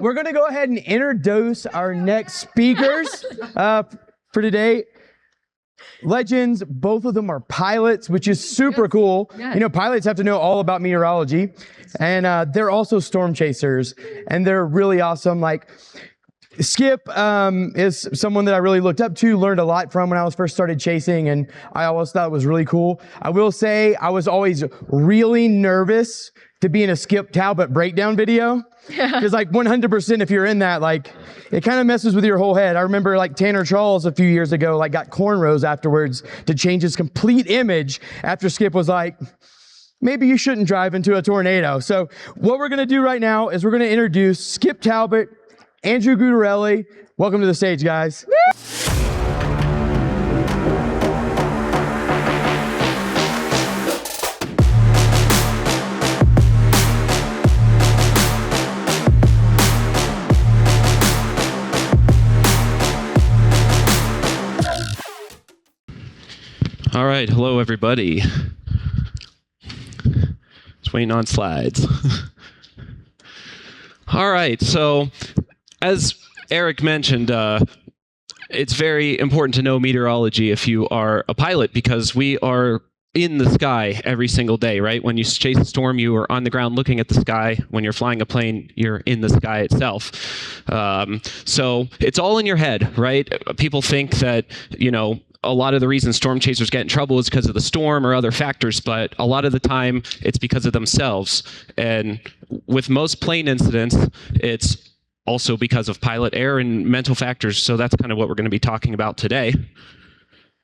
we're going to go ahead and introduce our next speakers for today. Legends, both of them are pilots, which is super cool. You know, pilots have to know all about meteorology, and they're also storm chasers, and they're really awesome. Like, Skip is someone that I really looked up to, learned a lot from when I was first started chasing, and I always thought it was really cool. I will say I was always really nervous to be in a Skip Talbot breakdown video. Because like 100% if you're in that, like, it kind of messes with your whole head. I remember like Tanner Charles a few years ago, like got cornrows afterwards to change his complete image after Skip was like, maybe you shouldn't drive into a tornado. So what we're going to do right now is we're going to introduce Skip Talbot, Andrew Guidarelli. Welcome to the stage, guys. All right, hello everybody. Just waiting on slides. All right, so as Eric mentioned, it's very important to know meteorology if you are a pilot, because we are in the sky every single day, right? When you chase a storm, you are on the ground looking at the sky. When you're flying a plane, you're in the sky itself. So it's all in your head, right? People think that, you know, a lot of the reason storm chasers get in trouble is because of the storm or other factors, but a lot of the time it's because of themselves. And with most plane incidents, it's also because of pilot error and mental factors. So that's kind of what we're going to be talking about today.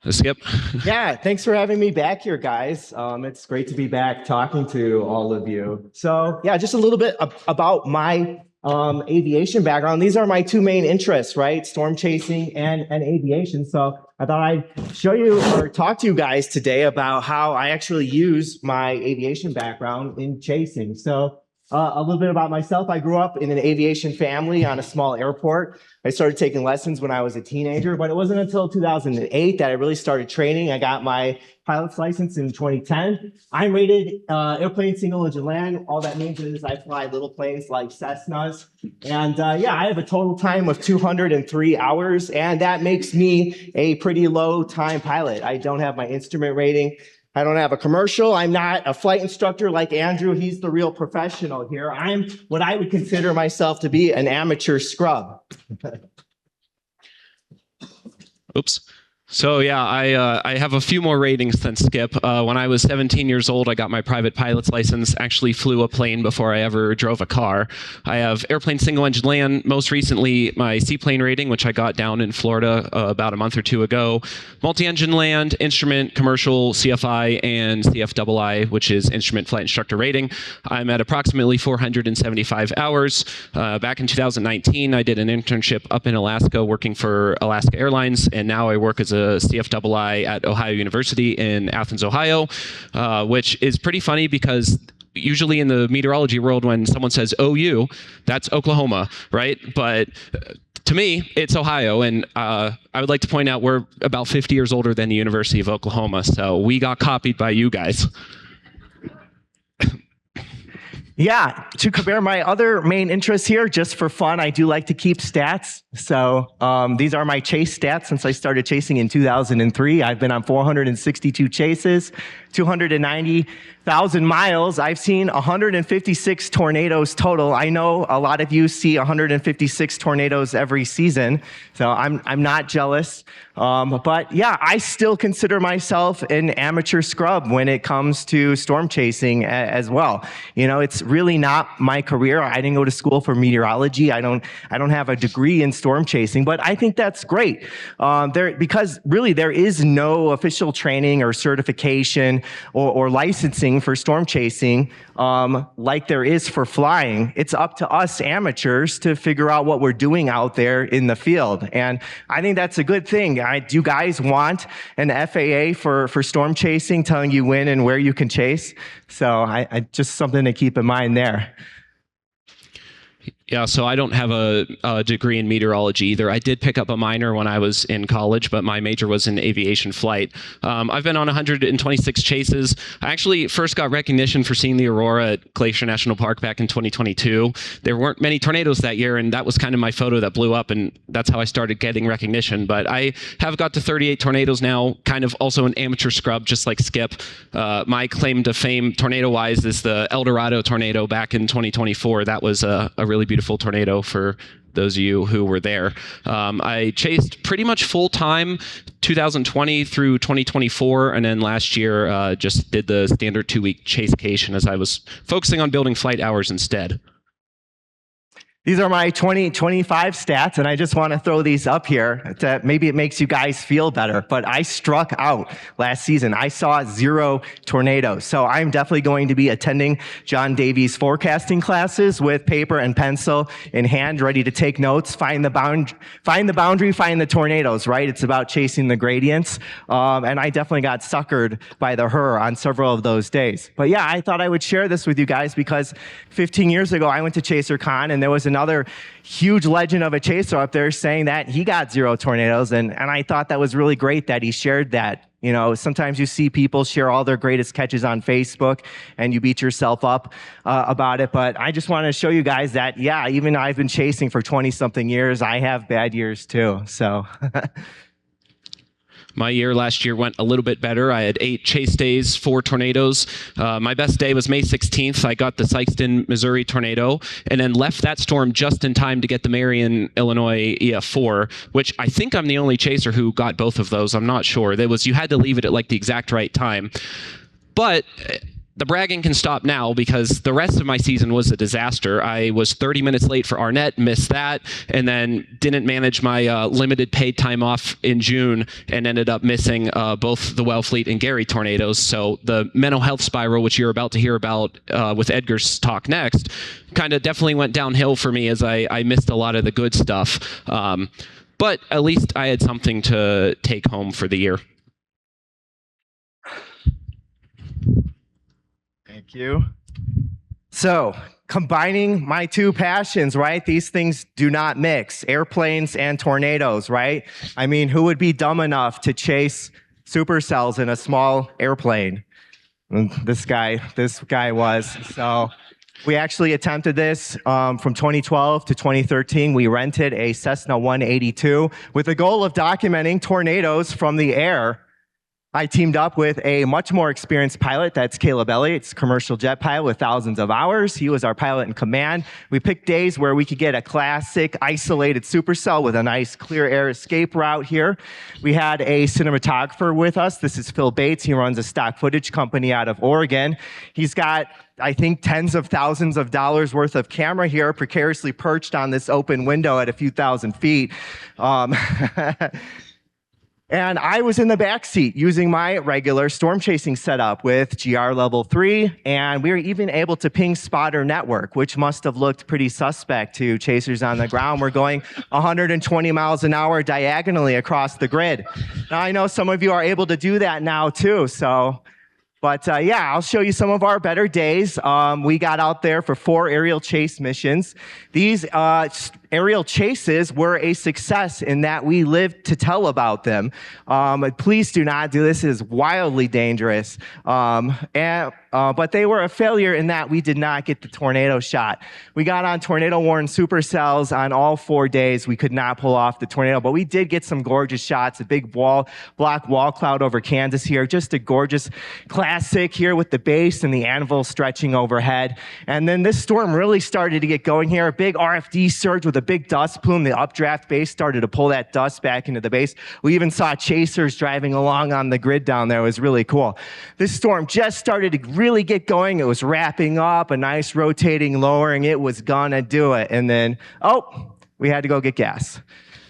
Skip. Yeah, thanks for having me back here, guys. It's great to be back talking to all of you. So yeah, just a little bit about my aviation background. These are my two main interests, right? Storm chasing and aviation. So I thought I'd show you or talk to you guys today about how I actually use my aviation background in chasing. So a little bit about myself. I grew up in an aviation family on a small airport. I started taking lessons when I was a teenager, but it wasn't until 2008 that I really started training. I got my pilot's license in 2010. I'm rated airplane single engine land. All that means is I fly little planes like Cessnas. And yeah, I have a total time of 203 hours, and that makes me a pretty low time pilot. I don't have my instrument rating. I don't have a commercial. I'm not a flight instructor like Andrew. He's the real professional here. I'm what I would consider myself to be an amateur scrub. Oops. So yeah, I have a few more ratings than Skip. When I was 17 years old, I got my private pilot's license, actually flew a plane before I ever drove a car. I have airplane single engine land, most recently my seaplane rating, which I got down in Florida about a month or two ago. Multi-engine land, instrument, commercial, CFI, and CFII, which is instrument flight instructor rating. I'm at approximately 475 hours. Back in 2019, I did an internship up in Alaska working for Alaska Airlines, and now I work as a CFII at Ohio University in Athens, Ohio, which is pretty funny because usually in the meteorology world, when someone says OU, that's Oklahoma, right? But to me, it's Ohio, and I would like to point out we're about 50 years older than the University of Oklahoma, so we got copied by you guys. Yeah, to compare my other main interests here, just for fun, I do like to keep stats. So these are my chase stats since I started chasing in 2003. I've been on 462 chases, 290,000 miles. I've seen 156 tornadoes total. I know a lot of you see 156 tornadoes every season, so I'm not jealous. But yeah, I still consider myself an amateur scrub when it comes to storm chasing as well. You know, it's really not my career. I didn't go to school for meteorology. I don't have a degree in storm chasing, but I think that's great. Because really there is no official training or certification or licensing for storm chasing like there is for flying. It's up to us amateurs to figure out what we're doing out there in the field. And I think that's a good thing. Do you guys want an FAA for storm chasing telling you when and where you can chase? So I just something to keep in mind there. Yeah, so I don't have a degree in meteorology either. I did pick up a minor when I was in college, but my major was in aviation flight. I've been on 126 chases. I actually first got recognition for seeing the aurora at Glacier National Park back in 2022. There weren't many tornadoes that year, and that was kind of my photo that blew up, and that's how I started getting recognition. But I have got to 38 tornadoes now, kind of also an amateur scrub, just like Skip. My claim to fame tornado-wise is the El Dorado tornado back in 2024. That was a really beautiful tornado for those of you who were there. I chased pretty much full time 2020 through 2024, and then last year just did the standard 2-week chasecation as I was focusing on building flight hours instead. These are my 2025 stats, and I just want to throw these up here. Maybe it makes you guys feel better, but I struck out last season. I saw 0 tornadoes. So I'm definitely going to be attending John Davies forecasting classes with paper and pencil in hand, ready to take notes, find the boundary, find the tornadoes, right? It's about chasing the gradients. And I definitely got suckered by the HRRR on several of those days. But yeah, I thought I would share this with you guys because 15 years ago, I went to ChaserCon, and there was another huge legend of a chaser up there saying that he got 0 tornadoes. And I thought that was really great that he shared that. You know, sometimes you see people share all their greatest catches on Facebook and you beat yourself up about it. But I just want to show you guys that, yeah, even I've been chasing for 20 something years. I have bad years too. So My year last year went a little bit better. I had 8 chase days, 4 tornadoes. My best day was May 16th. I got the Sikeston, Missouri tornado, and then left that storm just in time to get the Marion, Illinois EF4, which I think I'm the only chaser who got both of those. I'm not sure. You had to leave it at like the exact right time. But the bragging can stop now because the rest of my season was a disaster. I was 30 minutes late for Arnett, missed that, and then didn't manage my limited paid time off in June and ended up missing both the Wellfleet and Gary tornadoes. So the mental health spiral, which you're about to hear about with Edgar's talk next, kind of definitely went downhill for me as I missed a lot of the good stuff. But at least I had something to take home for the year. Thank you. So, combining my 2 passions, right? These things do not mix, airplanes and tornadoes, right? I mean, who would be dumb enough to chase supercells in a small airplane? This guy was. So we actually attempted this from 2012 to 2013. We rented a Cessna 182 with the goal of documenting tornadoes from the air. I teamed up with a much more experienced pilot. That's Caleb Elliott. It's a commercial jet pilot with thousands of hours. He was our pilot in command. We picked days where we could get a classic isolated supercell with a nice clear air escape route here. We had a cinematographer with us. This is Phil Bates. He runs a stock footage company out of Oregon. He's got, I think, tens of thousands of dollars worth of camera here precariously perched on this open window at a few thousand feet. And I was in the back seat using my regular storm chasing setup with GR level 3, and we were even able to ping spotter network, which must have looked pretty suspect to chasers on the ground. We're going 120 miles an hour diagonally across the grid. Now, I know some of you are able to do that now too, but yeah, I'll show you some of our better days. We got out there for 4 aerial chase missions. These aerial chases were a success in that we lived to tell about them. Please do not do this. It is wildly dangerous. But they were a failure in that we did not get the tornado shot. We got on tornado-worn supercells on all 4 days. We could not pull off the tornado, but we did get some gorgeous shots. A big black wall cloud over Kansas here. Just a gorgeous classic here with the base and the anvil stretching overhead. And then this storm really started to get going here. A big RFD surge with a big dust plume. The updraft base started to pull that dust back into the base. We even saw chasers driving along on the grid down there. It was really cool. This storm just started to really get going. It was wrapping up, a nice rotating lowering. It was gonna do it. And then, we had to go get gas.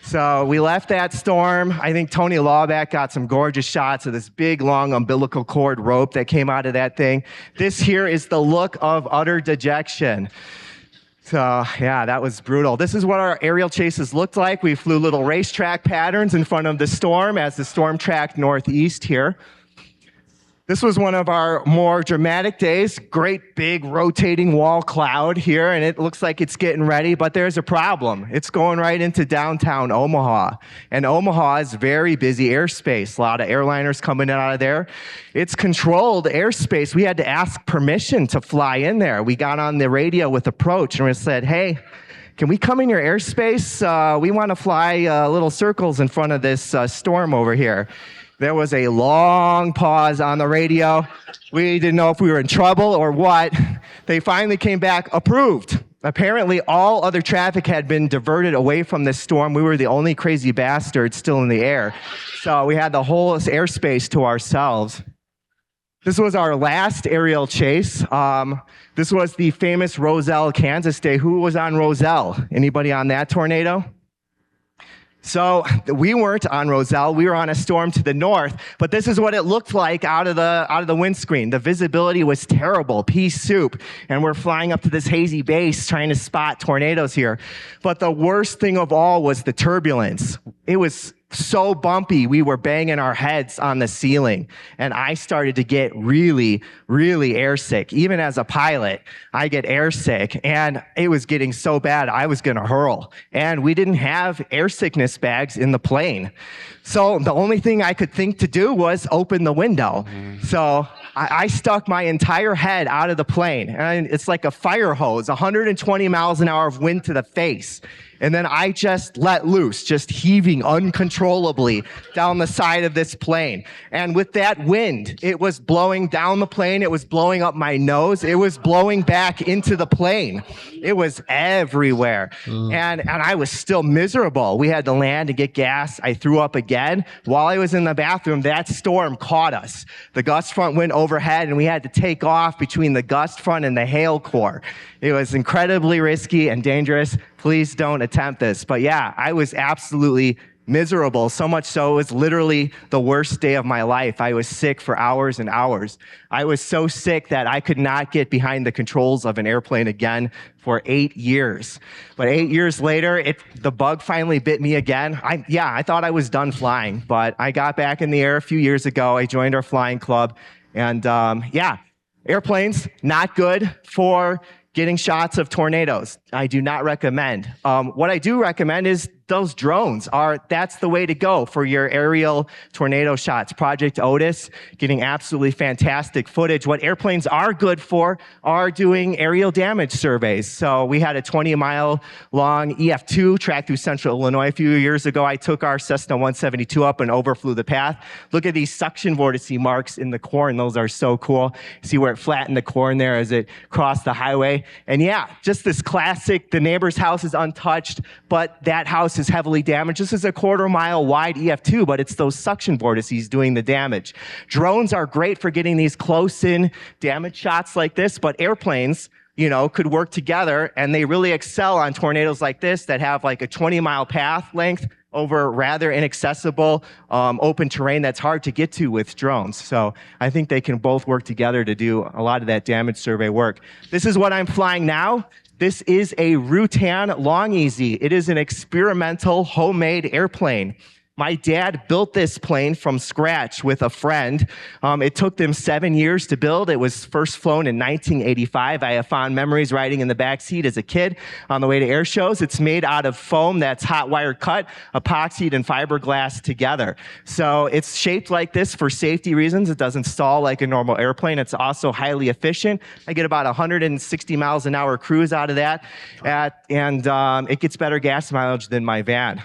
So we left that storm. I think Tony Lawback got some gorgeous shots of this big, long umbilical cord rope that came out of that thing. This here is the look of utter dejection. So yeah, that was brutal. This is what our aerial chases looked like. We flew little racetrack patterns in front of the storm as the storm tracked northeast here. This was one of our more dramatic days. Great big rotating wall cloud here, and it looks like it's getting ready, but there's a problem. It's going right into downtown Omaha, and Omaha is very busy airspace. A lot of airliners coming in out of there. It's controlled airspace. We had to ask permission to fly in there. We got on the radio with approach, and we said, hey, can we come in your airspace? We want to fly little circles in front of this storm over here. There was a long pause on the radio. We didn't know if we were in trouble or what. They finally came back, approved. Apparently, all other traffic had been diverted away from this storm. We were the only crazy bastards still in the air. So we had the whole airspace to ourselves. This was our last aerial chase. This was the famous Roselle, Kansas day. Who was on Roselle? Anybody on that tornado? So we weren't on Roselle. We were on a storm to the north, but this is what it looked like out of the windscreen. The visibility was terrible, pea soup, and we're flying up to this hazy base trying to spot tornadoes here. But the worst thing of all was the turbulence. It was so bumpy, we were banging our heads on the ceiling, and I started to get really, really airsick. Even as a pilot, I get airsick, and it was getting so bad I was gonna hurl. And we didn't have air sickness bags in the plane. So the only thing I could think to do was open the window. So I stuck my entire head out of the plane, and it's like a fire hose, 120 miles an hour of wind to the face. And then I just let loose, just heaving uncontrollably down the side of this plane. And with that wind, it was blowing down the plane. It was blowing up my nose. It was blowing back into the plane. It was everywhere. And I was still miserable. We had to land and get gas. I threw up again. While I was in the bathroom, that storm caught us. The gust front went overhead, and we had to take off between the gust front and the hail core. It was incredibly risky and dangerous. Please don't attempt this. But yeah, I was absolutely miserable, so much so it was literally the worst day of my life. I was sick for hours and hours. I was so sick that I could not get behind the controls of an airplane again for 8 years. But 8 years later, the bug finally bit me again. I thought I was done flying, but I got back in the air a few years ago. I joined our flying club, and airplanes, not good for getting shots of tornadoes. I do not recommend. What I do recommend is those drones that's the way to go for your aerial tornado shots. Project Otis, getting absolutely fantastic footage. What airplanes are good for are doing aerial damage surveys. So we had a 20-mile long EF2 track through central Illinois a few years ago. I took our Cessna 172 up and overflew the path. Look at these suction vortice marks in the corn. Those are so cool. See where it flattened the corn there as it crossed the highway. And yeah, just this classic, the neighbor's house is untouched, but that house is heavily damaged. This is a 1/4-mile wide EF2, but it's those suction vortices doing the damage. Drones are great for getting these close-in damage shots like this, but airplanes, could work together, and they really excel on tornadoes like this that have like a 20-mile path length over rather inaccessible open terrain that's hard to get to with drones. So I think they can both work together to do a lot of that damage survey work. This is what I'm flying now. This is a Rutan Long Easy. It is an experimental homemade airplane. My dad built this plane from scratch with a friend. It took them 7 years to build. It was first flown in 1985. I have fond memories riding in the back seat as a kid on the way to air shows. It's made out of foam that's hot wire cut, epoxied, and fiberglass together. So it's shaped like this for safety reasons. It doesn't stall like a normal airplane. It's also highly efficient. I get about 160 miles an hour cruise out of that, and it gets better gas mileage than my van.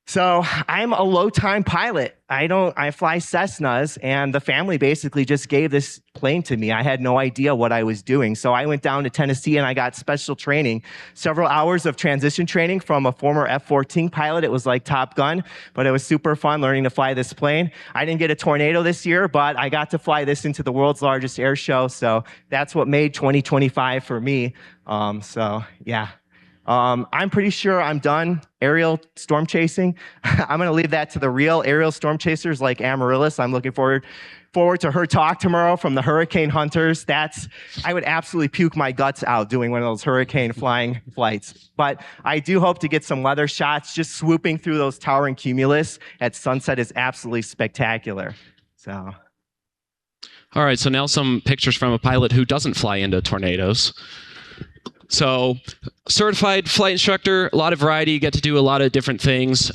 So I'm a low-time pilot. I fly Cessnas, and the family basically just gave this plane to me. I had no idea what I was doing. So I went down to Tennessee and I got special training, several hours of transition training from a former F-14 pilot. It was like Top Gun, but it was super fun learning to fly this plane. I didn't get a tornado this year, but I got to fly this into the world's largest air show. So that's what made 2025 for me. I'm pretty sure I'm done aerial storm chasing. I'm going to leave that to the real aerial storm chasers like Amaryllis. I'm looking forward to her talk tomorrow from the hurricane hunters. I would absolutely puke my guts out doing one of those hurricane flying flights. But I do hope to get some weather shots. Just swooping through those towering cumulus at sunset is absolutely spectacular. So All right, so now some pictures from a pilot who doesn't fly into tornadoes. So certified flight instructor, a lot of variety, you get to do a lot of different things.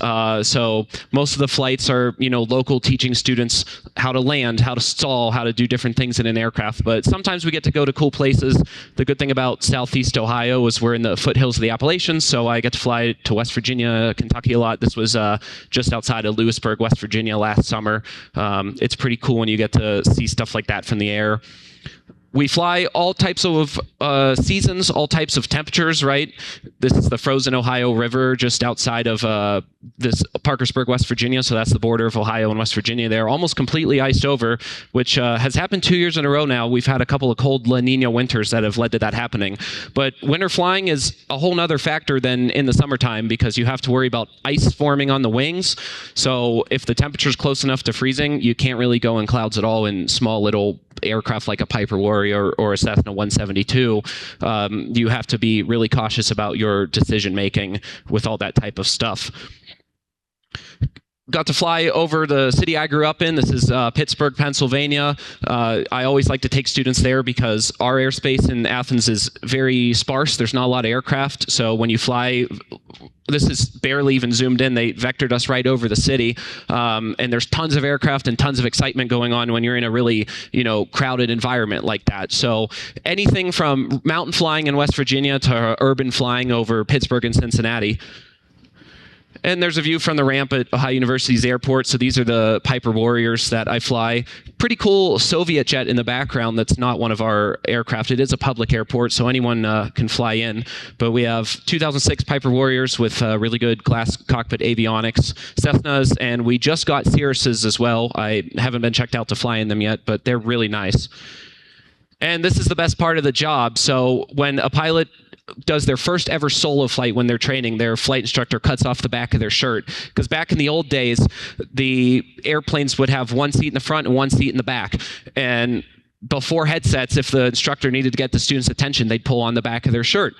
So most of the flights are, local, teaching students how to land, how to stall, how to do different things in an aircraft. But sometimes we get to go to cool places. The good thing about Southeast Ohio is we're in the foothills of the Appalachians, so I get to fly to West Virginia, Kentucky a lot. This was just outside of Lewisburg, West Virginia last summer. It's pretty cool when you get to see stuff like that from the air. We fly all types of seasons, all types of temperatures, right? This is the frozen Ohio River just outside of this Parkersburg, West Virginia. So that's the border of Ohio and West Virginia. They're almost completely iced over, which has happened 2 years in a row now. We've had a couple of cold La Nina winters that have led to that happening. But winter flying is a whole nother factor than in the summertime because you have to worry about ice forming on the wings. So if the temperature's close enough to freezing, you can't really go in clouds at all in small little aircraft like a Piper Warrior or a Cessna 172. You have to be really cautious about your decision making with all that type of stuff. Got to fly over the city I grew up in. This is Pittsburgh, Pennsylvania. I always like to take students there because our airspace in Athens is very sparse. There's not a lot of aircraft. So when you fly, this is barely even zoomed in. They vectored us right over the city. And there's tons of aircraft and tons of excitement going on when you're in a really, crowded environment like that. So anything from mountain flying in West Virginia to urban flying over Pittsburgh and Cincinnati. And there's a view from the ramp at Ohio University's airport. So these are the Piper Warriors that I fly. Pretty cool Soviet jet in the background that's not one of our aircraft. It is a public airport, so anyone can fly in. But we have 2006 Piper Warriors with really good glass cockpit avionics, Cessnas, and we just got Cirruses as well. I haven't been checked out to fly in them yet, but they're really nice. And this is the best part of the job. So when a pilot does their first ever solo flight when they're training, their flight instructor cuts off the back of their shirt. Because back in the old days, the airplanes would have one seat in the front and one seat in the back. And before headsets, if the instructor needed to get the student's attention, they'd pull on the back of their shirt.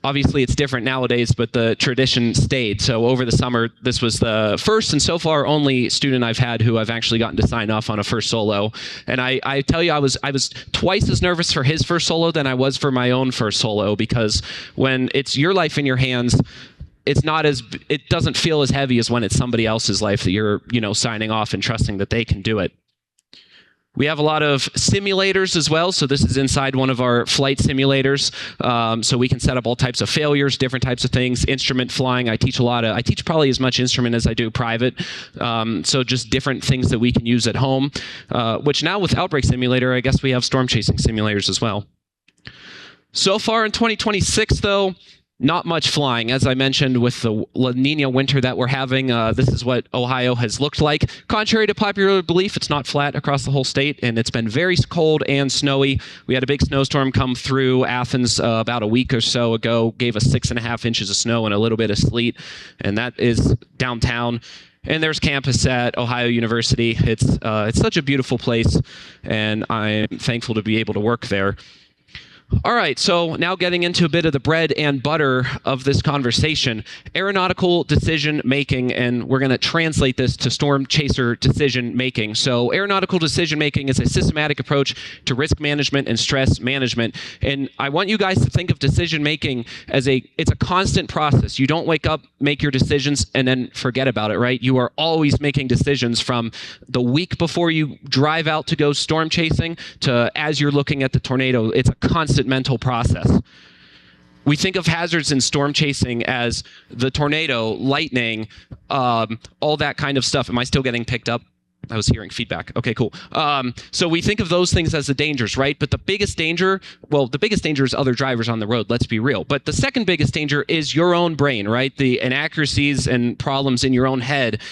Obviously, it's different nowadays, but the tradition stayed. So over the summer, this was the first and so far only student I've had who I've actually gotten to sign off on a first solo. And I tell you, I was twice as nervous for his first solo than I was for my own first solo, because when it's your life in your hands, it doesn't feel as heavy as when it's somebody else's life that you're, signing off and trusting that they can do it. We have a lot of simulators as well. So this is inside one of our flight simulators. So we can set up all types of failures, different types of things, instrument flying. I teach probably as much instrument as I do private. So just different things that we can use at home, which now with Outbreak Simulator, I guess we have storm chasing simulators as well. So far in 2026 though, not much flying. As I mentioned, with the La Nina winter that we're having, this is what Ohio has looked like. Contrary to popular belief, it's not flat across the whole state, and it's been very cold and snowy. We had a big snowstorm come through Athens about a week or so ago, gave us 6.5 inches of snow and a little bit of sleet, and that is downtown. And there's campus at Ohio University. It's such a beautiful place, and I'm thankful to be able to work there. All right, so now getting into a bit of the bread and butter of this conversation, aeronautical decision making, and we're going to translate this to storm chaser decision making. So aeronautical decision making is a systematic approach to risk management and stress management. And I want you guys to think of decision making as it's a constant process. You don't wake up, make your decisions, and then forget about it, right? You are always making decisions from the week before you drive out to go storm chasing to as you're looking at the tornado. It's a constant mental process. We think of hazards in storm chasing as the tornado, lightning, all that kind of stuff. Am I still getting picked up? I was hearing feedback. Okay, cool. So we think of those things as the dangers, right? But the biggest danger is other drivers on the road, let's be real. But the second biggest danger is your own brain, right? The inaccuracies and problems in your own head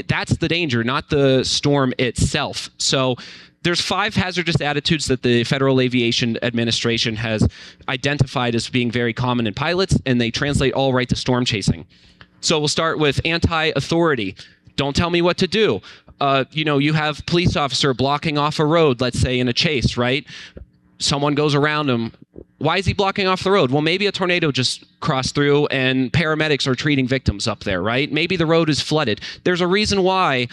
that's the danger, not the storm itself. So there's 5 hazardous attitudes that the Federal Aviation Administration has identified as being very common in pilots, and they translate all right to storm chasing. So we'll start with anti-authority. Don't tell me what to do. You have police officer blocking off a road, let's say in a chase, right? Someone goes around him. Why is he blocking off the road? Well, maybe a tornado just crossed through and paramedics are treating victims up there, right? Maybe the road is flooded. There's a reason why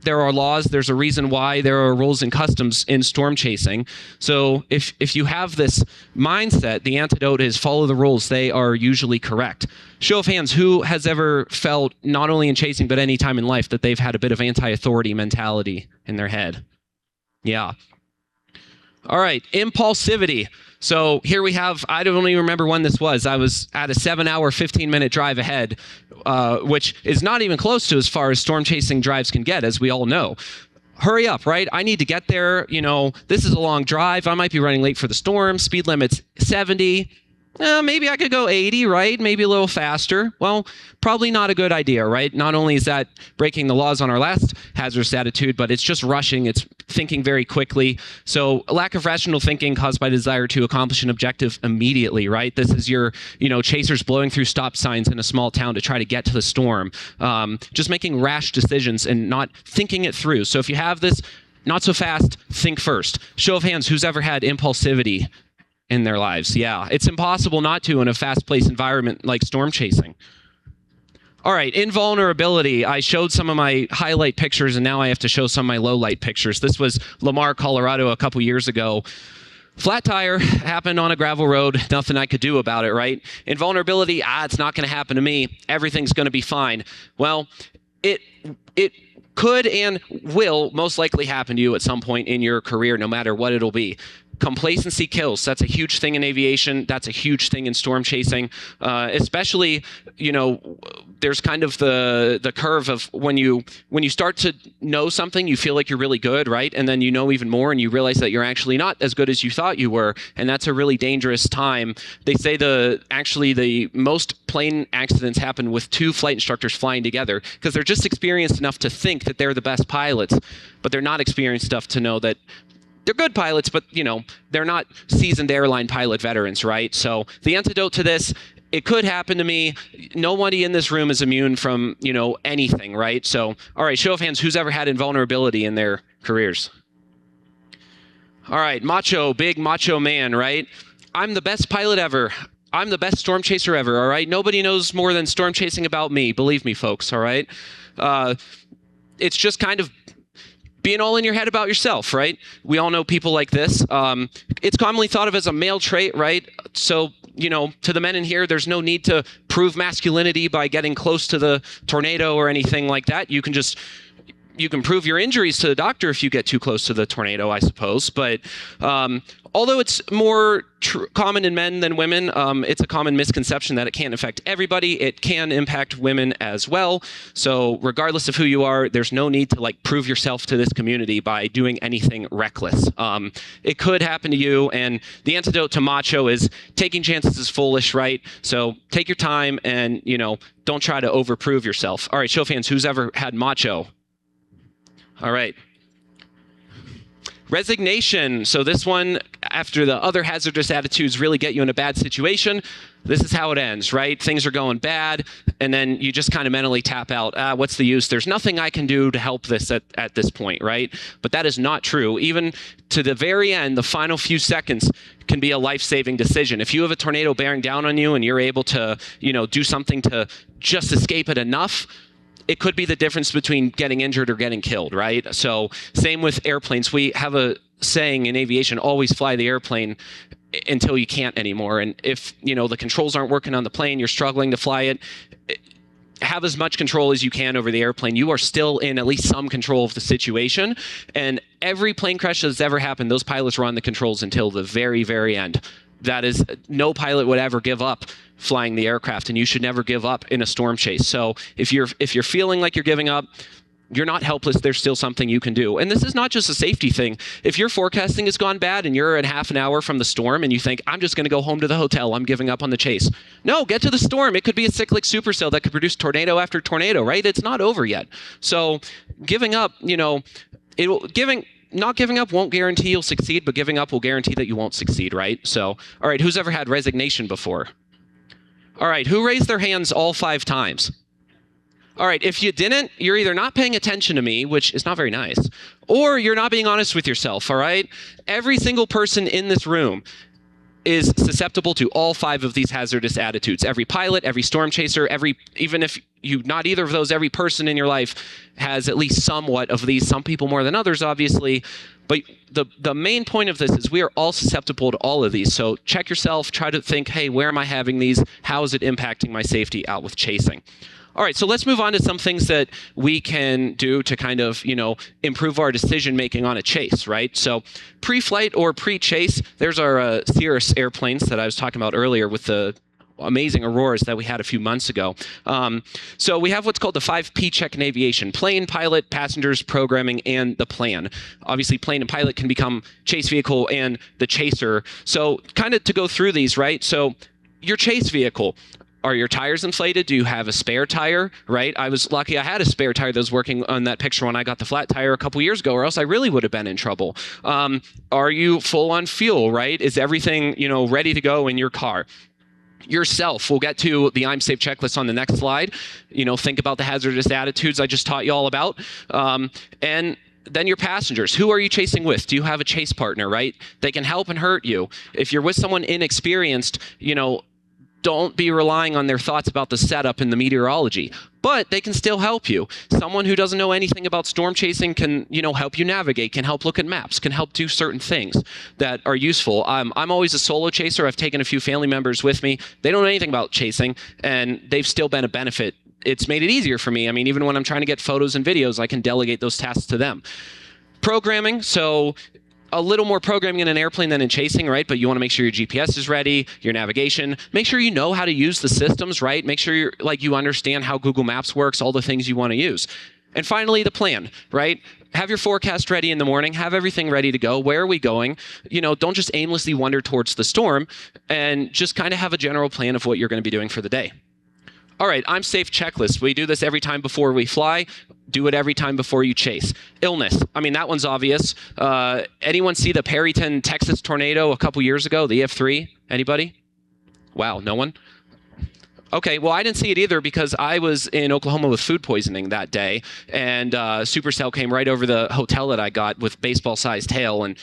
there are laws. There's a reason why there are rules and customs in storm chasing. So if you have this mindset, the antidote is follow the rules. They are usually correct. Show of hands, who has ever felt, not only in chasing, but any time in life, that they've had a bit of anti-authority mentality in their head? Yeah. All right, impulsivity. So here we have, I don't even remember when this was. I was at a 7-hour, 15-minute drive ahead, which is not even close to as far as storm chasing drives can get, as we all know. Hurry up, right? I need to get there. You know, this is a long drive. I might be running late for the storm. Speed limit's 70. Maybe I could go 80, right? Maybe a little faster. Well, probably not a good idea, right? Not only is that breaking the laws on our last hazardous attitude, but it's just rushing. It's thinking very quickly. So a lack of rational thinking caused by desire to accomplish an objective immediately, right? This is your, chasers blowing through stop signs in a small town to try to get to the storm. Just making rash decisions and not thinking it through. So if you have this, not so fast, think first. Show of hands, who's ever had impulsivity in their lives? Yeah, it's impossible not to in a fast-paced environment like storm chasing. All right, invulnerability. I showed some of my highlight pictures, and now I have to show some of my low-light pictures. This was Lamar, Colorado, a couple years ago. Flat tire happened on a gravel road. Nothing I could do about it, right? Invulnerability, it's not going to happen to me. Everything's going to be fine. Well, it could and will most likely happen to you at some point in your career, no matter what it'll be. Complacency kills. That's a huge thing in aviation. That's a huge thing in storm chasing. Especially, there's kind of the curve of when you start to know something, you feel like you're really good, right? And then you know even more, and you realize that you're actually not as good as you thought you were, and that's a really dangerous time. They say the most plane accidents happen with two flight instructors flying together because they're just experienced enough to think that they're the best pilots, but they're not experienced enough to know that they're good pilots, but they're not seasoned airline pilot veterans, right? So the antidote to this, it could happen to me. Nobody in this room is immune from, anything, right? So, all right, show of hands, who's ever had invulnerability in their careers? All right, big macho man, right? I'm the best pilot ever. I'm the best storm chaser ever, all right? Nobody knows more than storm chasing about me. Believe me, folks, all right? It's just kind of being all in your head about yourself, right? We all know people like this. It's commonly thought of as a male trait, right? So, to the men in here, there's no need to prove masculinity by getting close to the tornado or anything like that. You can prove your injuries to the doctor if you get too close to the tornado, I suppose. But although it's more common in men than women, it's a common misconception that it can't affect everybody. It can impact women as well. So regardless of who you are, there's no need to prove yourself to this community by doing anything reckless. It could happen to you, and the antidote to macho is taking chances is foolish, right? So take your time and, don't try to overprove yourself. All right, show of hands, who's ever had macho? All right. Resignation. So this one, after the other hazardous attitudes really get you in a bad situation, this is how it ends, right? Things are going bad, and then you just kind of mentally tap out, what's the use? There's nothing I can do to help this at this point, right? But that is not true. Even to the very end, the final few seconds can be a life-saving decision. If you have a tornado bearing down on you and you're able to, do something to just escape it enough, it could be the difference between getting injured or getting killed, right? So same with airplanes. We have a saying in aviation, always fly the airplane until you can't anymore. And if, the controls aren't working on the plane, you're struggling to fly it, have as much control as you can over the airplane. You are still in at least some control of the situation. And every plane crash that's ever happened, those pilots were on the controls until the very, very end. That is, no pilot would ever give up flying the aircraft, and you should never give up in a storm chase. So if you're feeling like you're giving up, you're not helpless. There's still something you can do. And this is not just a safety thing. If your forecasting has gone bad and you're at half an hour from the storm and you think, I'm just going to go home to the hotel, I'm giving up on the chase. No, get to the storm. It could be a cyclic supercell that could produce tornado after tornado, right? It's not over yet. So giving up, not giving up won't guarantee you'll succeed, but giving up will guarantee that you won't succeed, right? So, all right, who's ever had resignation before? All right, who raised their hands all 5 times? All right, if you didn't, you're either not paying attention to me, which is not very nice, or you're not being honest with yourself, all right? Every single person in this room is susceptible to all 5 of these hazardous attitudes. Every pilot, every storm chaser, even if you not either of those, every person in your life has at least somewhat of these. Some people more than others, obviously. But the main point of this is we are all susceptible to all of these. So check yourself, try to think, hey, where am I having these? How is it impacting my safety out with chasing? All right, so let's move on to some things that we can do to kind of, improve our decision making on a chase, right? So pre-flight or pre-chase, there's our Cirrus airplanes that I was talking about earlier with the amazing auroras that we had a few months ago. So we have what's called the 5P check in aviation: plane, pilot, passengers, programming, and the plan. Obviously, plane and pilot can become chase vehicle and the chaser. So kind of to go through these, right? So your chase vehicle. Are your tires inflated? Do you have a spare tire, right? I was lucky I had a spare tire that was working on that picture when I got the flat tire a couple years ago, or else I really would have been in trouble. Are you full on fuel, right? Is everything, ready to go in your car? Yourself. We'll get to the I'm Safe checklist on the next slide. Think about the hazardous attitudes I just taught you all about. And then your passengers. Who are you chasing with? Do you have a chase partner, right? They can help and hurt you. If you're with someone inexperienced, don't be relying on their thoughts about the setup and the meteorology, but they can still help you. Someone who doesn't know anything about storm chasing can, help you navigate, can help look at maps, can help do certain things that are useful. I'm always a solo chaser. I've taken a few family members with me. They don't know anything about chasing, and they've still been a benefit. It's made it easier for me. I mean, even when I'm trying to get photos and videos, I can delegate those tasks to them. Programming. So a little more programming in an airplane than in chasing, right? But you want to make sure your GPS is ready, your navigation. Make sure you know how to use the systems, right? Make sure you understand how Google Maps works, all the things you want to use. And finally, the plan, right? Have your forecast ready in the morning. Have everything ready to go. Where are we going? Don't just aimlessly wander towards the storm, and just kind of have a general plan of what you're going to be doing for the day. All right, I'm Safe checklist. We do this every time before we fly. Do it every time before you chase. Illness. I mean, that one's obvious. Anyone see the Perryton, Texas tornado a couple years ago, the EF3? Anybody? Wow, no one? Okay, well, I didn't see it either because I was in Oklahoma with food poisoning that day, and supercell came right over the hotel that I got with baseball-sized hail, and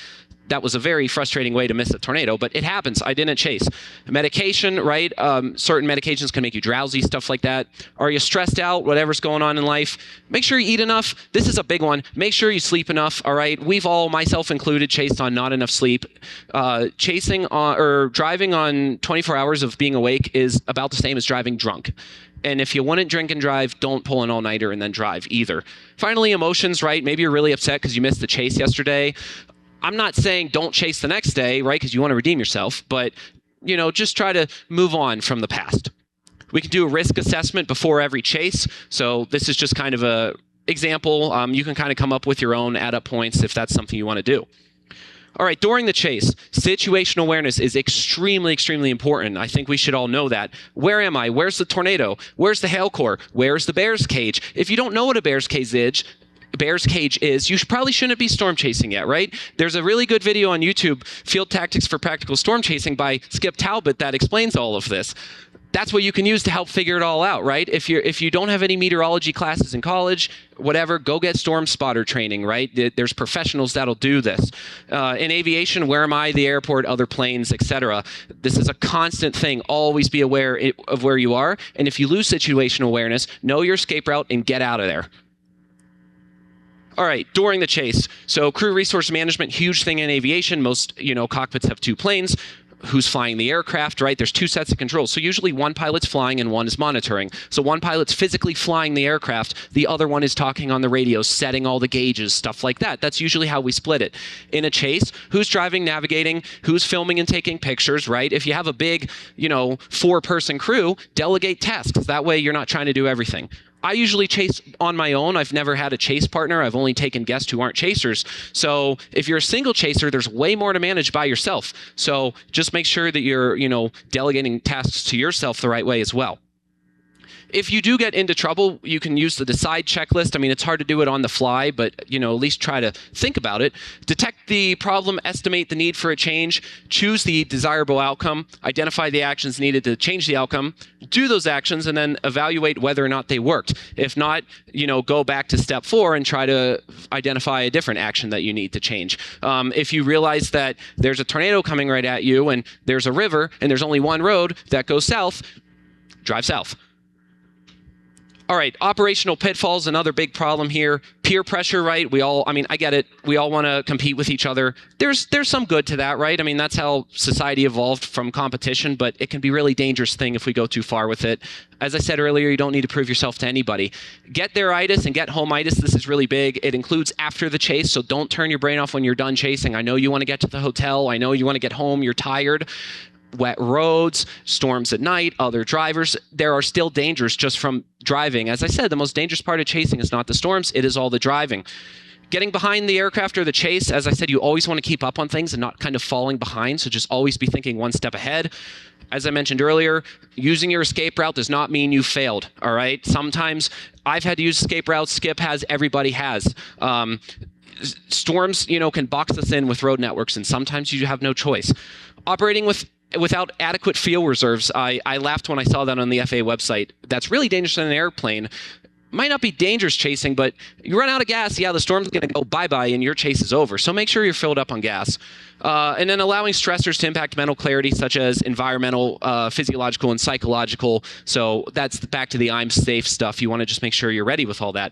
that was a very frustrating way to miss a tornado, but it happens. I didn't chase. Medication, right? Certain medications can make you drowsy, stuff like that. Are you stressed out? Whatever's going on in life. Make sure you eat enough. This is a big one. Make sure you sleep enough, all right? We've all, myself included, chased on not enough sleep. Chasing on, or driving on 24 hours of being awake is about the same as driving drunk. And if you wouldn't drink and drive, don't pull an all-nighter and then drive either. Finally, emotions, right? Maybe you're really upset because you missed the chase yesterday. I'm not saying don't chase the next day, right, because you want to redeem yourself, but, just try to move on from the past. We can do a risk assessment before every chase. So this is just kind of a example. You can kind of come up with your own add-up points if that's something you want to do. All right, during the chase, situational awareness is extremely, extremely important. I think we should all know that. Where am I? Where's the tornado? Where's the hail core? Where's the bear's cage? If you don't know what a bear's cage is, you probably shouldn't be storm chasing yet, right? There's a really good video on YouTube, Field Tactics for Practical Storm Chasing by Skip Talbot, that explains all of this. That's what you can use to help figure it all out, right? If you don't have any meteorology classes in college, whatever, go get storm spotter training, right? There's professionals that'll do this. In aviation, where am I, the airport, other planes, etc. This is a constant thing. Always be aware of where you are. And if you lose situational awareness, know your escape route and get out of there. All right, during the chase. So crew resource management, huge thing in aviation. Most, cockpits have 2 planes. Who's flying the aircraft, right? There's 2 sets of controls. So usually one pilot's flying and one is monitoring. So one pilot's physically flying the aircraft. The other one is talking on the radio, setting all the gauges, stuff like that. That's usually how we split it. In a chase, who's driving, navigating, who's filming and taking pictures, right? If you have a big, 4-person crew, delegate tasks. That way you're not trying to do everything. I usually chase on my own. I've never had a chase partner. I've only taken guests who aren't chasers. So if you're a single chaser, there's way more to manage by yourself. So just make sure that you're, delegating tasks to yourself the right way as well. If you do get into trouble, you can use the decide checklist. I mean, it's hard to do it on the fly, but at least try to think about it. Detect the problem, estimate the need for a change, choose the desirable outcome, identify the actions needed to change the outcome, do those actions, and then evaluate whether or not they worked. If not, go back to step 4 and try to identify a different action that you need to change. If you realize that there's a tornado coming right at you and there's a river and there's only one road that goes south, drive south. All right, operational pitfalls, another big problem here. Peer pressure, right? I get it. We all want to compete with each other. There's some good to that, right? I mean, that's how society evolved from competition, but it can be a really dangerous thing if we go too far with it. As I said earlier, you don't need to prove yourself to anybody. Get there-itis and get home-itis. This is really big. It includes after the chase, so don't turn your brain off when you're done chasing. I know you want to get to the hotel. I know you want to get home. You're tired. Wet roads, storms at night, other drivers. There are still dangers just from driving. As I said, the most dangerous part of chasing is not the storms, it is all the driving. Getting behind the aircraft or the chase, as I said, you always want to keep up on things and not kind of falling behind, so just always be thinking one step ahead. As I mentioned earlier, using your escape route does not mean you failed, all right? Sometimes I've had to use escape routes, Skip has, everybody has. Storms, can box us in with road networks, and sometimes you have no choice. Operating without adequate fuel reserves, I laughed when I saw that on the FAA website. That's really dangerous in an airplane. Might not be dangerous chasing, but you run out of gas, the storm's going to go bye-bye and your chase is over. So make sure you're filled up on gas. And then allowing stressors to impact mental clarity, such as environmental, physiological, and psychological. So that's back to the I'm safe stuff. You want to just make sure you're ready with all that.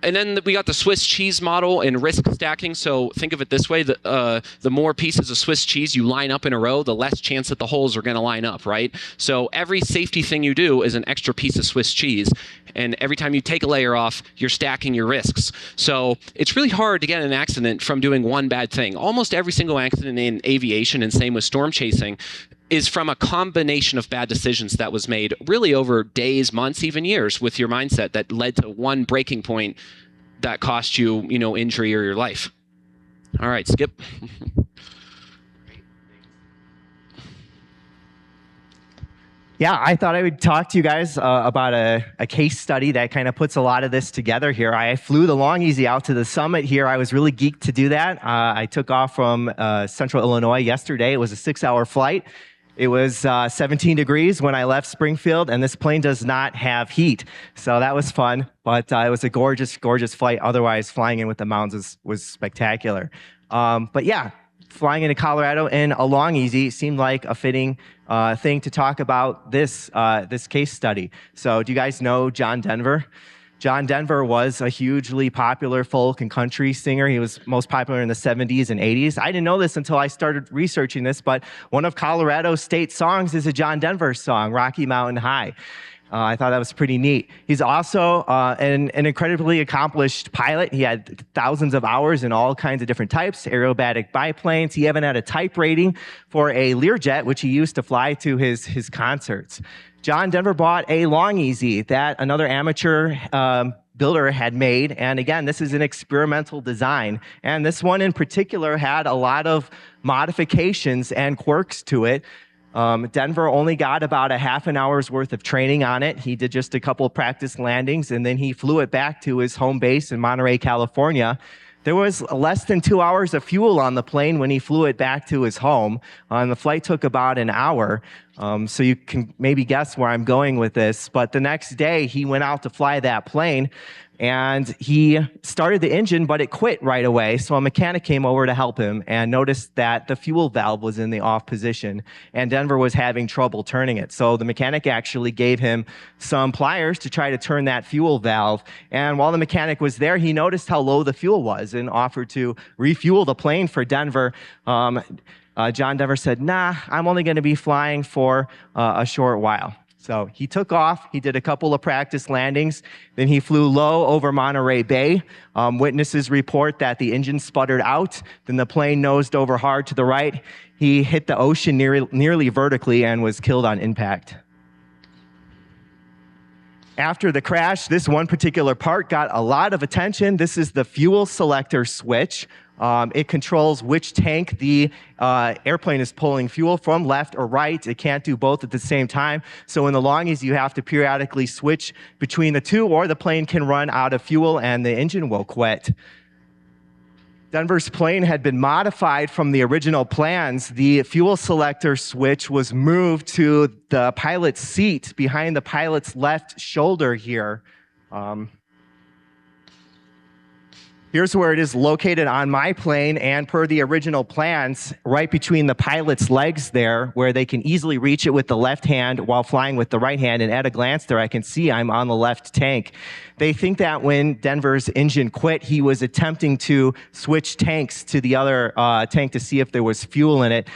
And then we got the Swiss cheese model and risk stacking. So think of it this way, the more pieces of Swiss cheese you line up in a row, the less chance that the holes are going to line up, right? So every safety thing you do is an extra piece of Swiss cheese. And every time you take a layer off, you're stacking your risks. So it's really hard to get in an accident from doing one bad thing. Almost every single accident in aviation, and same with storm chasing, is from a combination of bad decisions that was made really over days, months, even years with your mindset that led to one breaking point that cost you, injury or your life. All right, Skip. Yeah, I thought I would talk to you guys about a case study that kind of puts a lot of this together here. I flew the Long Easy out to the summit here. I was really geeked to do that. I took off from Central Illinois yesterday. It was a 6-hour flight. It was 17 degrees when I left Springfield, and this plane does not have heat. So that was fun, but it was a gorgeous, gorgeous flight. Otherwise, flying in with the mountains was spectacular. But yeah, flying into Colorado in a Long Easy seemed like a fitting thing to talk about this case study. So do you guys know John Denver? John Denver was a hugely popular folk and country singer. He was most popular in the 70s and 80s. I didn't know this until I started researching this, but one of Colorado's state songs is a John Denver song, Rocky Mountain High. I thought that was pretty neat. He's also an incredibly accomplished pilot. He had thousands of hours in all kinds of different types, aerobatic biplanes. He even had a type rating for a Learjet, which he used to fly to his concerts. John Denver bought a Long Easy that another amateur builder had made. And again, this is an experimental design. And this one in particular had a lot of modifications and quirks to it. Denver only got about a half an hour's worth of training on it. He did just a couple of practice landings, and then he flew it back to his home base in Monterey, California. There was less than 2 hours of fuel on the plane when he flew it back to his home. And the flight took about an hour. So you can maybe guess where I'm going with this. But the next day, he went out to fly that plane, and he started the engine, but it quit right away. So a mechanic came over to help him and noticed that the fuel valve was in the off position, and Denver was having trouble turning it. So the mechanic actually gave him some pliers to try to turn that fuel valve. And while the mechanic was there, he noticed how low the fuel was and offered to refuel the plane for Denver. John Denver said, "Nah, I'm only going to be flying for a short while." So he took off. He did a couple of practice landings. Then he flew low over Monterey Bay. Witnesses report that the engine sputtered out. Then the plane nosed over hard to the right. He hit the ocean nearly vertically and was killed on impact. After the crash, this one particular part got a lot of attention. This is the fuel selector switch. It controls which tank the airplane is pulling fuel from, left or right. It can't do both at the same time. So in the longies, you have to periodically switch between the two, or the plane can run out of fuel and the engine will quit. Denver's plane had been modified from the original plans. The fuel selector switch was moved to the pilot's seat behind the pilot's left shoulder here. Here's where it is located on my plane, and per the original plans, right between the pilot's legs there, where they can easily reach it with the left hand while flying with the right hand. And at a glance there, I can see I'm on the left tank. They think that when Denver's engine quit, he was attempting to switch tanks to the other tank to see if there was fuel in it.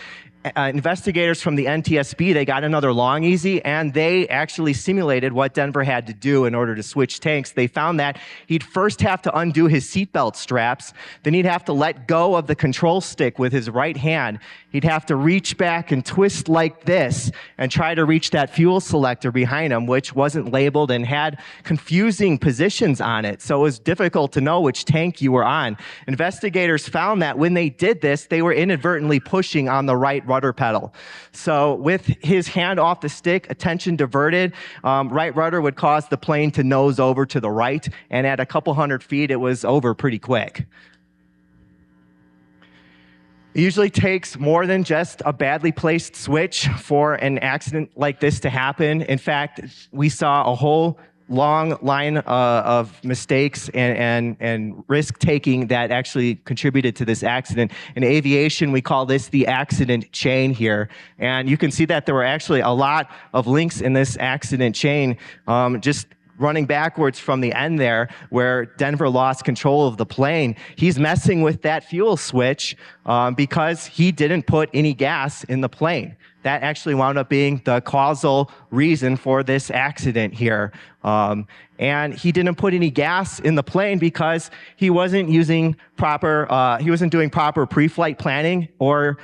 Investigators from the NTSB, they got another long easy, and they actually simulated what Denver had to do in order to switch tanks. They found that he'd first have to undo his seatbelt straps, then he'd have to let go of the control stick with his right hand. He'd have to reach back and twist like this and try to reach that fuel selector behind him, which wasn't labeled and had confusing positions on it. So it was difficult to know which tank you were on. Investigators found that when they did this, they were inadvertently pushing on the right rudder pedal. So with his hand off the stick, attention diverted, right rudder would cause the plane to nose over to the right, and at a couple hundred feet, it was over pretty quick. It usually takes more than just a badly placed switch for an accident like this to happen. In fact, we saw a whole long line of mistakes and risk-taking that actually contributed to this accident. In aviation, we call this the accident chain here. And you can see that there were actually a lot of links in this accident chain, just running backwards from the end there where Denver lost control of the plane. He's messing with that fuel switch because he didn't put any gas in the plane. That actually wound up being the causal reason for this accident here. And he didn't put any gas in the plane because he wasn't using proper, he wasn't doing proper pre-flight planning or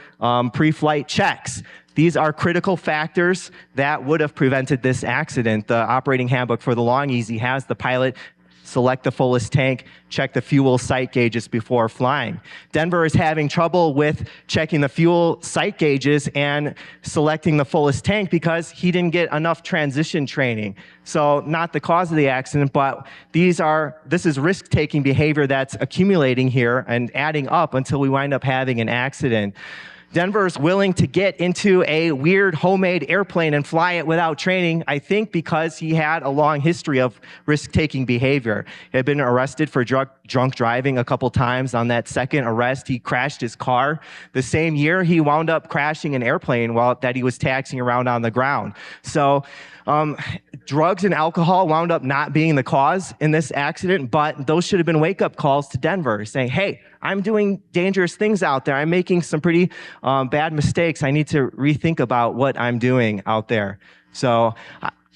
pre-flight checks. These are critical factors that would have prevented this accident. The operating handbook for the Long Easy has the pilot select the fullest tank, check the fuel sight gauges before flying. Denver is having trouble with checking the fuel sight gauges and selecting the fullest tank because he didn't get enough transition training. So not the cause of the accident, but this is risk-taking behavior that's accumulating here and adding up until we wind up having an accident. Denver's willing to get into a weird homemade airplane and fly it without training, I think because he had a long history of risk-taking behavior. He had been arrested for drunk driving a couple times. On that second arrest, he crashed his car. The same year, he wound up crashing an airplane that he was taxiing around on the ground. So drugs and alcohol wound up not being the cause in this accident, but those should have been wake-up calls to Denver saying, hey, I'm doing dangerous things out there. I'm making some pretty bad mistakes. I need to rethink about what I'm doing out there. So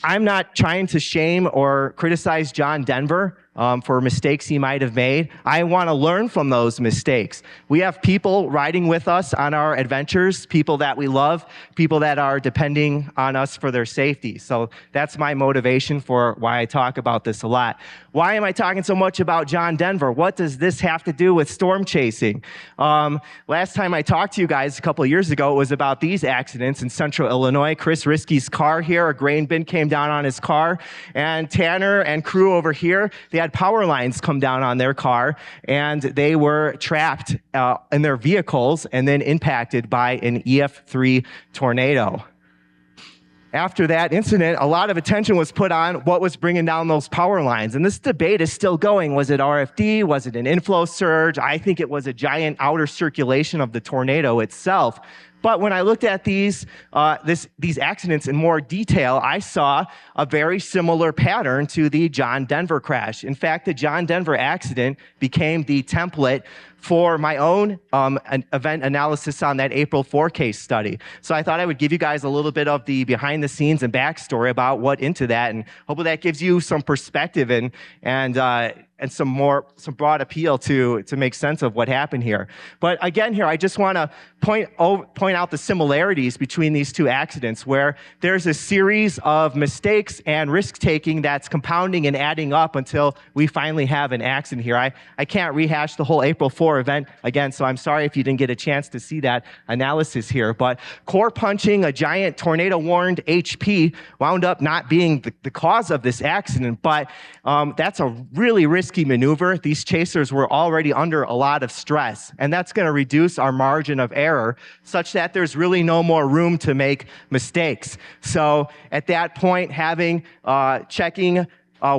I'm not trying to shame or criticize John Denver for mistakes he might have made. I want to learn from those mistakes. We have people riding with us on our adventures, people that we love, people that are depending on us for their safety. So that's my motivation for why I talk about this a lot. Why am I talking so much about John Denver? What does this have to do with storm chasing? Last time I talked to you guys a couple of years ago, it was about these accidents in Central Illinois. Chris Risky's car here, a grain bin came down on his car, and Tanner and crew over here, they had power lines come down on their car, and they were trapped in their vehicles and then impacted by an EF3 tornado. After that incident, a lot of attention was put on what was bringing down those power lines. And this debate is still going. Was it RFD? Was it an inflow surge? I think it was a giant outer circulation of the tornado itself. But when I looked at these accidents in more detail, I saw a very similar pattern to the John Denver crash. In fact, the John Denver accident became the template for my own an event analysis on that April 4 case study. So I thought I would give you guys a little bit of the behind the scenes and backstory about what into that, and hopefully that gives you some perspective and some broad appeal to make sense of what happened here. But again, here I just want to point out the similarities between these two accidents, where there's a series of mistakes and risk taking that's compounding and adding up until we finally have an accident here. I can't rehash the whole April 4 event again, so I'm sorry if you didn't get a chance to see that analysis here. But core punching a giant tornado-warned HP wound up not being the cause of this accident, but that's a really risky maneuver. These chasers were already under a lot of stress, and that's going to reduce our margin of error such that there's really no more room to make mistakes. So at that point, checking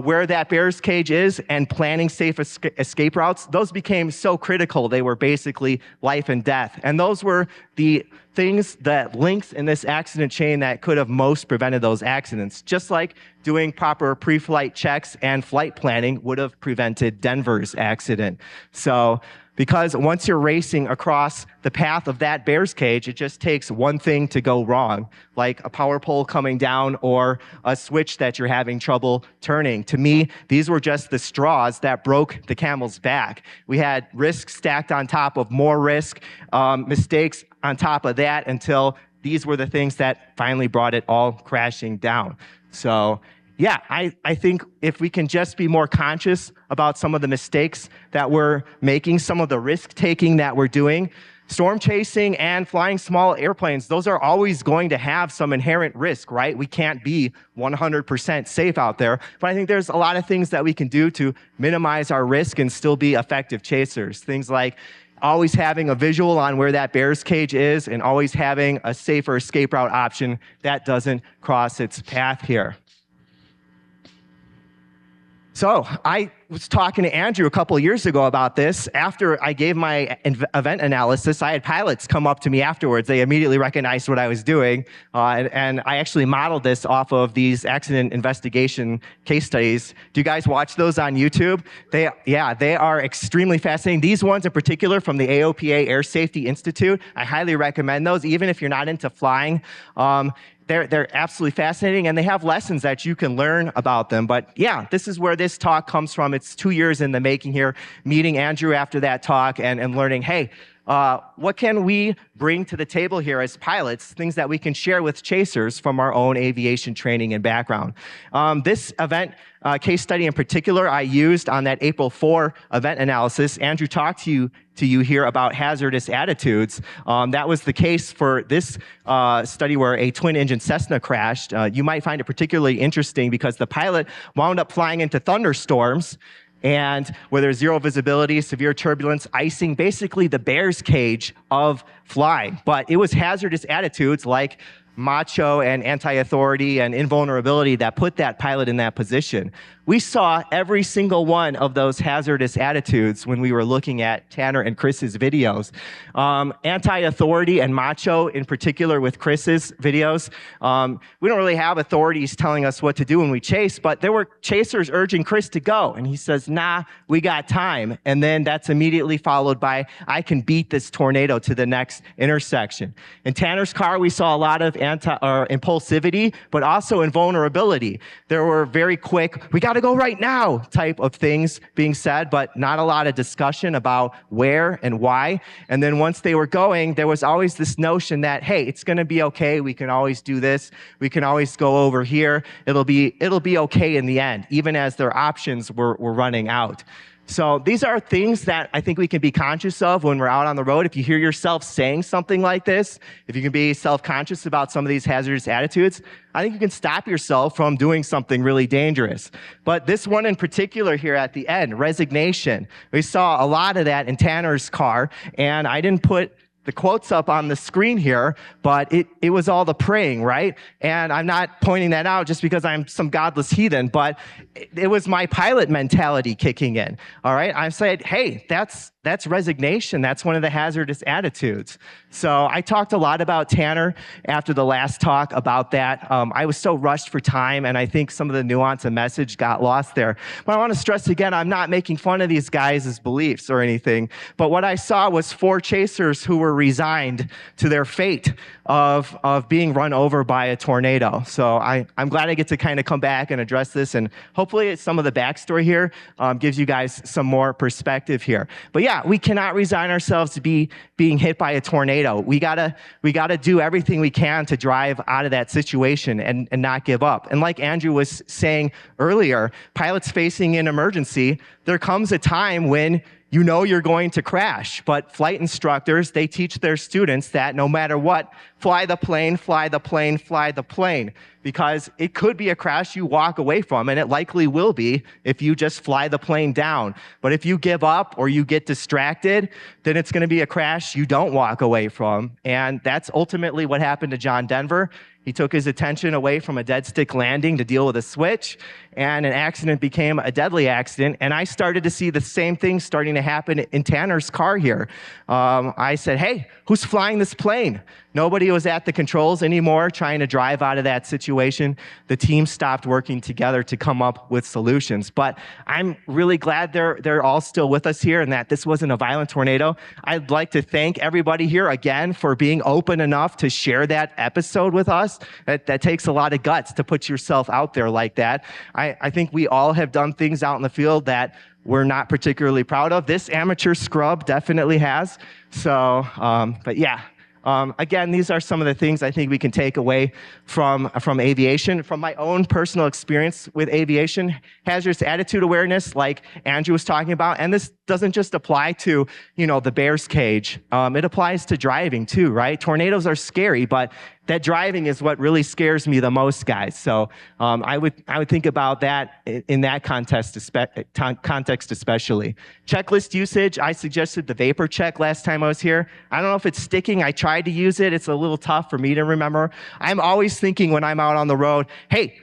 where that bear's cage is and planning safe escape routes, those became so critical. They were basically life and death. And those were the things, that links in this accident chain that could have most prevented those accidents, just like doing proper pre-flight checks and flight planning would have prevented Denver's accident. So because once you're racing across the path of that bear's cage, it just takes one thing to go wrong, like a power pole coming down or a switch that you're having trouble turning. To me, these were just the straws that broke the camel's back. We had risk stacked on top of more risk, mistakes on top of that, until these were the things that finally brought it all crashing down. So yeah, I think if we can just be more conscious about some of the mistakes that we're making, some of the risk-taking that we're doing, storm chasing and flying small airplanes, those are always going to have some inherent risk, right? We can't be 100% safe out there, but I think there's a lot of things that we can do to minimize our risk and still be effective chasers. Things like always having a visual on where that bear's cage is and always having a safer escape route option that doesn't cross its path here. So I was talking to Andrew a couple of years ago about this. After I gave my event analysis, I had pilots come up to me afterwards. They immediately recognized what I was doing. And I actually modeled this off of these accident investigation case studies. Do you guys watch those on YouTube? They are extremely fascinating. These ones in particular from the AOPA Air Safety Institute, I highly recommend those, even if you're not into flying. They're absolutely fascinating, and they have lessons that you can learn about them. But yeah, this is where this talk comes from. It's 2 years in the making here, meeting Andrew after that talk and learning, hey, what can we bring to the table here as pilots, things that we can share with chasers from our own aviation training and background. This event case study in particular I used on that April 4 event analysis. Andrew talked to you here about hazardous attitudes. That was the case for this study where a twin-engine Cessna crashed. You might find it particularly interesting because the pilot wound up flying into thunderstorms, and where there's zero visibility, severe turbulence, icing, basically the bear's cage of flying. But it was hazardous attitudes like macho and anti-authority and invulnerability that put that pilot in that position. We saw every single one of those hazardous attitudes when we were looking at Tanner and Chris's videos. Anti-authority and macho, in particular with Chris's videos. We don't really have authorities telling us what to do when we chase, but there were chasers urging Chris to go. And he says, nah, we got time. And then that's immediately followed by, I can beat this tornado to the next intersection. In Tanner's car, we saw a lot of impulsivity, but also invulnerability. There were very quick, we got to go right now type of things being said, but not a lot of discussion about where and why. And then once they were going, there was always this notion that, hey, it's going to be okay. We can always do this. We can always go over here. It'll be okay in the end, even as their options were running out. So these are things that I think we can be conscious of when we're out on the road. If you hear yourself saying something like this, if you can be self-conscious about some of these hazardous attitudes, I think you can stop yourself from doing something really dangerous. But this one in particular here at the end, resignation, we saw a lot of that in Tanner's car, and I didn't put the quotes up on the screen here, but it was all the praying, right? And I'm not pointing that out just because I'm some godless heathen, but it was my pilot mentality kicking in, all right? I said, hey, that's resignation. That's one of the hazardous attitudes. So I talked a lot about Tanner after the last talk about that. I was so rushed for time, and I think some of the nuance and message got lost there. But I want to stress again, I'm not making fun of these guys' beliefs or anything, but what I saw was 4 chasers who were resigned to their fate of being run over by a tornado. So I'm glad I get to kind of come back and address this, and hopefully some of the backstory here gives you guys some more perspective here. But yeah, we cannot resign ourselves to being hit by a tornado. We gotta do everything we can to drive out of that situation and not give up. And like Andrew was saying earlier, pilots facing an emergency, there comes a time when you know you're going to crash, but flight instructors, they teach their students that no matter what, fly the plane, fly the plane, fly the plane, because it could be a crash you walk away from, and it likely will be if you just fly the plane down. But if you give up or you get distracted, then it's going to be a crash you don't walk away from. And that's ultimately what happened to John Denver. He took his attention away from a dead stick landing to deal with a switch, and an accident became a deadly accident. And I started to see the same thing starting to happen in Tanner's car here. I said, hey, who's flying this plane? Nobody was at the controls anymore trying to drive out of that situation. The team stopped working together to come up with solutions. But I'm really glad they're all still with us here and that this wasn't a violent tornado. I'd like to thank everybody here again for being open enough to share that episode with us. That takes a lot of guts to put yourself out there like that. I think we all have done things out in the field that we're not particularly proud of. This amateur scrub definitely has. So, but yeah. Again, these are some of the things I think we can take away from aviation. From my own personal experience with aviation, hazardous attitude awareness, like Andrew was talking about, and this doesn't just apply to, the bear's cage. It applies to driving too, right? Tornadoes are scary, but that driving is what really scares me the most, guys. So I would think about that in that context especially. Checklist usage, I suggested the vapor check last time I was here. I don't know if it's sticking. I tried to use it. It's a little tough for me to remember. I'm always thinking when I'm out on the road, hey,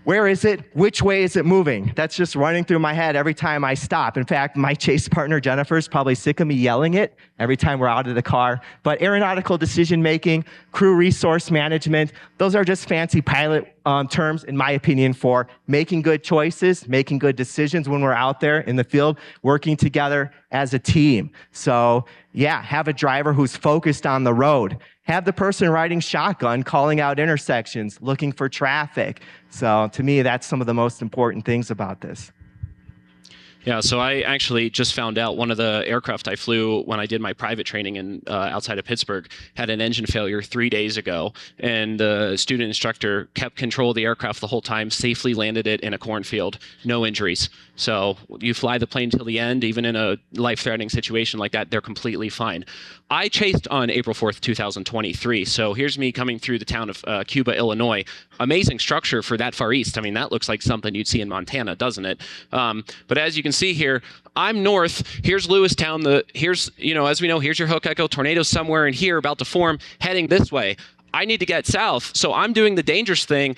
where is it? Which way is it moving? That's just running through my head every time I stop. In fact, my chase partner, Jennifer's probably sick of me yelling it every time we're out of the car. But aeronautical decision-making, crew resource management, those are just fancy pilot terms, in my opinion, for making good choices, making good decisions when we're out there in the field, working together as a team. So yeah, have a driver who's focused on the road. Have the person riding shotgun calling out intersections, looking for traffic. So to me, that's some of the most important things about this. Yeah, so I actually just found out one of the aircraft I flew when I did my private training in outside of Pittsburgh had an engine failure 3 days ago, and the student instructor kept control of the aircraft the whole time, safely landed it in a cornfield, no injuries. So you fly the plane till the end, even in a life-threatening situation like that, they're completely fine. I chased on April 4th, 2023, so here's me coming through the town of Cuba, Illinois. Amazing structure for that far east. I mean, that looks like something you'd see in Montana, doesn't it? But as you can see here, I'm north. Here's Lewistown. Here's, as we know, here's your Hook Echo. Tornado somewhere in here about to form, heading this way. I need to get south, so I'm doing the dangerous thing,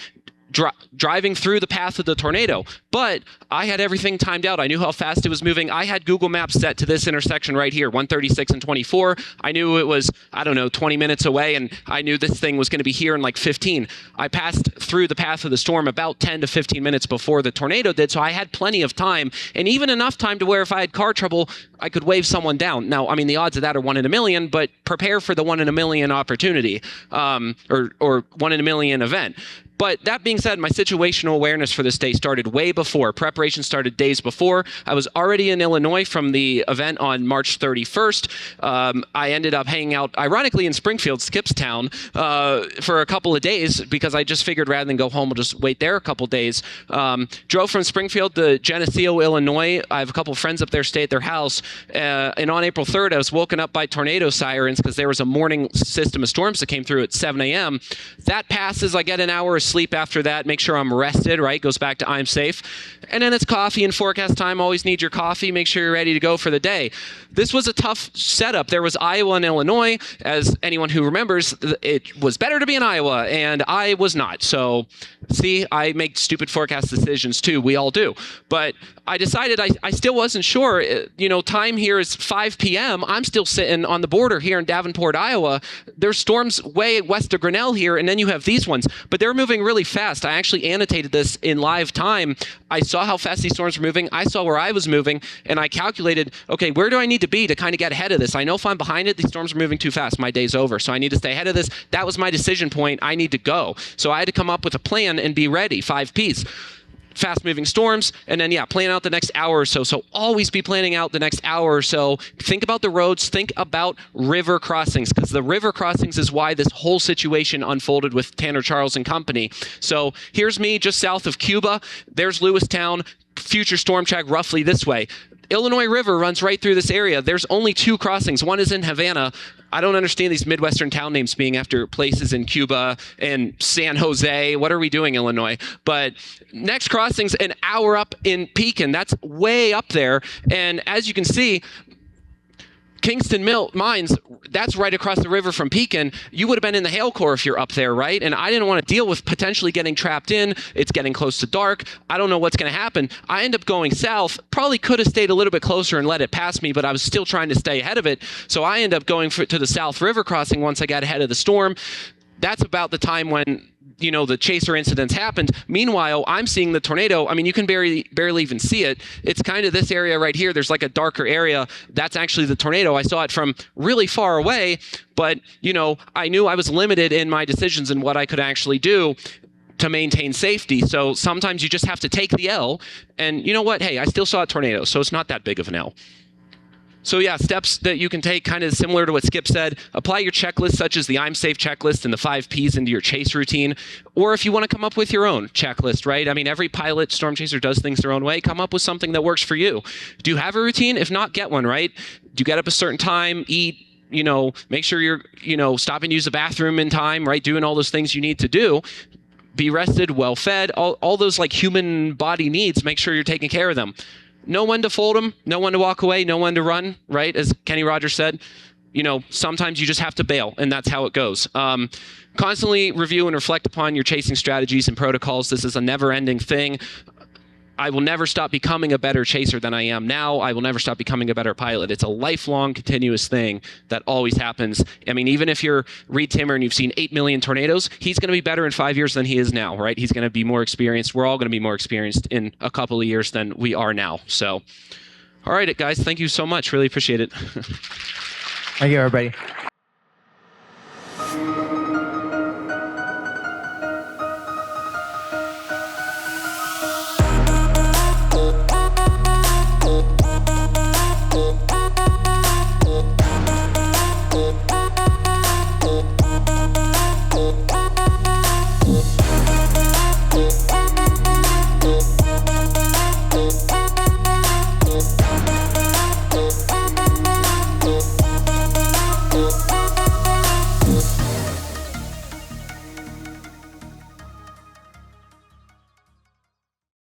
driving through the path of the tornado. But I had everything timed out. I knew how fast it was moving. I had Google Maps set to this intersection right here, 136 and 24. I knew it was, 20 minutes away, and I knew this thing was going to be here in like 15. I passed through the path of the storm about 10 to 15 minutes before the tornado did, so I had plenty of time, and even enough time to where if I had car trouble, I could wave someone down. Now, the odds of that are 1 in a million, but prepare for the 1 in a million opportunity, or 1 in a million event. But that being said, my situational awareness for this day started way before. Preparation started days before. I was already in Illinois from the event on March 31st. I ended up hanging out, ironically, in Springfield, Skipstown, for a couple of days because I just figured rather than go home, I'll just wait there a couple of days. Drove from Springfield to Geneseo, Illinois. I have a couple of friends up there, stay at their house. And on April 3rd, I was woken up by tornado sirens because there was a morning system of storms that came through at 7 a.m. That passes, I get an hour of sleep after that, make sure I'm rested, right? Goes back to I'm safe. And then it's coffee and forecast time. Always need your coffee. Make sure you're ready to go for the day. This was a tough setup. There was Iowa and Illinois. As anyone who remembers, it was better to be in Iowa, and I was not. So, see, I make stupid forecast decisions too. We all do. But I decided I still wasn't sure. Time here is 5 p.m. I'm still sitting on the border here in Davenport, Iowa. There's storms way west of Grinnell here, and then you have these ones. But they're moving really fast. I actually annotated this in live time. I saw how fast these storms were moving. I saw where I was moving, and I calculated, okay, where do I need to be to kind of get ahead of this? I know if I'm behind it, these storms are moving too fast. My day's over. So I need to stay ahead of this. That was my decision point. I need to go. So I had to come up with a plan and be ready. 5 Ps. Fast moving storms, and then plan out the next hour or so. So always be planning out the next hour or so. Think about the roads, think about river crossings, because the river crossings is why this whole situation unfolded with Tanner Charles and company. So here's me just south of Cuba. There's Lewistown, future storm track roughly this way. Illinois River runs right through this area. There's only 2 crossings. One is in Havana. I don't understand these Midwestern town names being after places in Cuba and San Jose. What are we doing, Illinois? But next crossing's an hour up in Pekin. That's way up there. And as you can see, Kingston Mines, that's right across the river from Pekin. You would have been in the hail core if you're up there, right? And I didn't want to deal with potentially getting trapped in. It's getting close to dark. I don't know what's going to happen. I end up going south. Probably could have stayed a little bit closer and let it pass me, but I was still trying to stay ahead of it. So I end up going to the South River crossing once I got ahead of the storm. That's about the time when the chaser incidents happened. Meanwhile, I'm seeing the tornado. I mean, you can barely even see it. It's kind of this area right here. There's like a darker area. That's actually the tornado. I saw it from really far away, but I knew I was limited in my decisions and what I could actually do to maintain safety. So sometimes you just have to take the L, and you know what? Hey, I still saw a tornado, so it's not that big of an L. So yeah, steps that you can take, kind of similar to what Skip said. Apply your checklist, such as the I'm Safe checklist and the 5 Ps into your chase routine. Or if you want to come up with your own checklist, right? I mean, every pilot, storm chaser does things their own way. Come up with something that works for you. Do you have a routine? If not, get one, right? Do you get up a certain time, eat, make sure you're, stop and use the bathroom in time, right? Doing all those things you need to do. Be rested, well fed, all those like human body needs, make sure you're taking care of them. Know when to fold them, know when to walk away, know when to run, right? As Kenny Rogers said, sometimes you just have to bail, and that's how it goes. Constantly review and reflect upon your chasing strategies and protocols. This is a never-ending thing. I will never stop becoming a better chaser than I am now. I will never stop becoming a better pilot. It's a lifelong, continuous thing that always happens. I mean, even if you're Reed Timmer and you've seen 8 million tornadoes, he's going to be better in 5 years than he is now, right? He's going to be more experienced. We're all going to be more experienced in a couple of years than we are now. So, all right, guys, thank you so much. Really appreciate it. Thank you, everybody.